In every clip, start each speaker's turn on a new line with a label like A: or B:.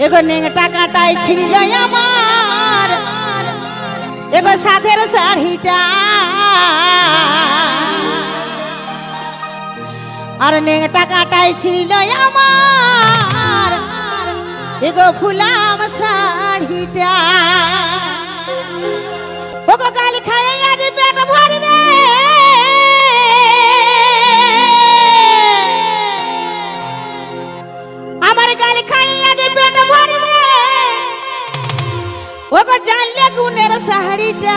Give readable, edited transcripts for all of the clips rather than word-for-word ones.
A: एगो नेंगटा काटाई छिड़िल আমার एगो साधेर साड़ीटा और नेंगटा काटाई छिड़िल আমার एगो फुलाम साड़ीटा ओगो गाली खाए आज पेट भरबे हमारे गाली खाए आज पेट भरबे ओगो जानले गुनेर साड़ीटा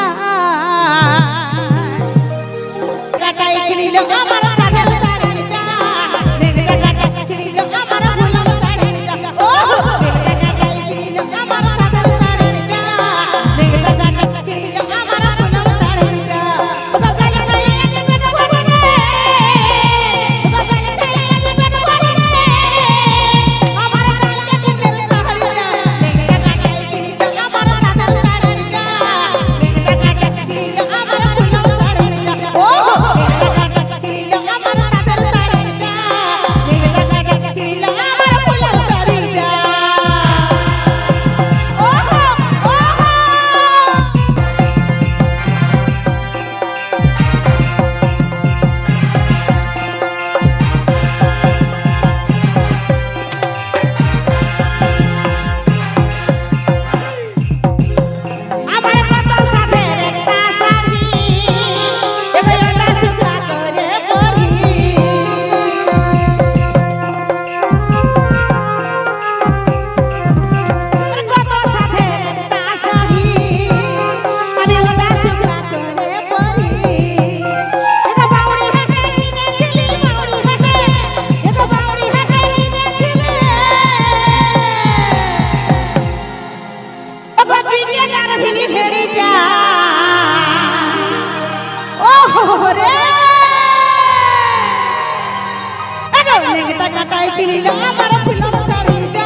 A: काटाई छिड़िल আমার साधेर साड़ीटा नेंगटा काटाई छिड़िल আমার फुलाम साड़ीटा ओ नेंगटा काटाई छिड़िल আমার साधेर साड़ीटा नेंगटा काटाई छिड़िल আমার फुलाम साड़ीटा ओगो गाली खाए आज पेट भरबे ओगो गाली खाए आज पेट भरबे हमारे जानले गुनेर साड़ीटा नेंगटा काटाई छिड़िल আমার साधेर साड़ीटा नेंगटा काटाई छिड़िल আমার फुलाम साड़ीटा ओ नेंगटा काटाई छिड़िल আমার साधेर साड़ीटा नेंगटा काटाई छिड़िल আমার फुलाम साड़ीटा ओहो ओहो আমার কত সাধের একটা শাড়ি এগো এটা সুতা করে পরি কত সাধের একটা শাড়ি আমি ওটা সুতা করে পরি এগো বাউড়ি হাতে কিনেছিলি বাউড়ি হাতে এগো বাউড়ি হাতে কিনেছিলি ओगो पीके गारभिनी भेड़ीटा ओहो रे एगो नेंगटा काटाई छिड़िल আমার फुलाम साड़ीटा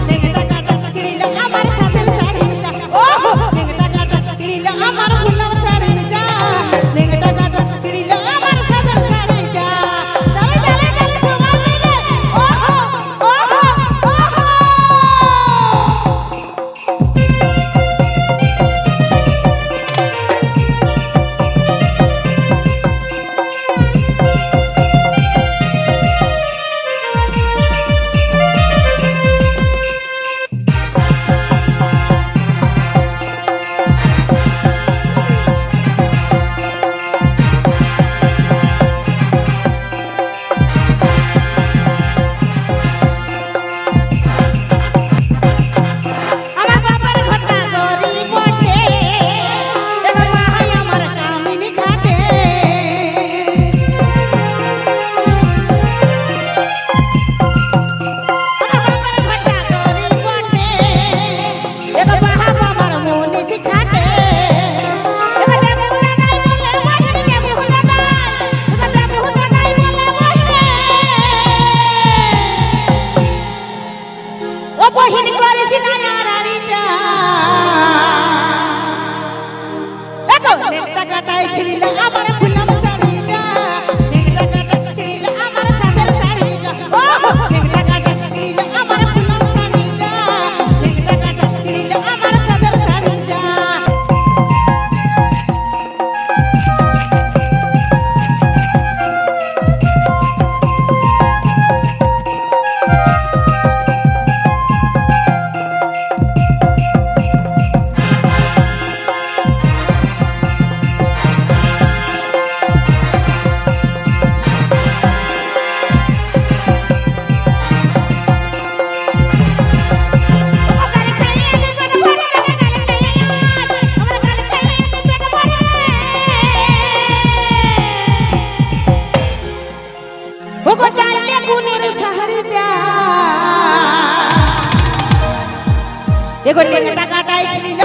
A: नेंगटा काटाई छिड़िल আমার साधेर साड़ीटा ओहो नेंगटा काटाई छिड़िल আমার फुलाम साड़ीटा नेंगटा काटाई छिड़िल আমার साधेर साड़ीटा दाले दाले दाले सबाई मिले ओहो ओहो ओहो আমার বাবার ঘটা গরি বটে এগো মাহাই আমার কামিনী ঘাটে আমার বাবার ঘটা গরি বটে এগো বাহা বাবার মনিস ঘাটে এগো দেবু দাদাই বলে বহিন দেবু দাদাই এগো দেবু দাদাই বলে বহিন ও বহিন করিস না রানীটা এগো নেংটা কাটাই छिड़िल আমার फुलाम साड़ीटा नेंगटा काटाई छिड़िल আমার साधेर साड़ीटा ओहो नेंगटा काटाई छिड़िल আমার फुलाम साड़ीटा नेंगटा काटाई छिड़िल আমার साधेर साड़ीटा ओगो जानले गुनेर साड़ीटा एगो नेंगटा काटाई छिड़िल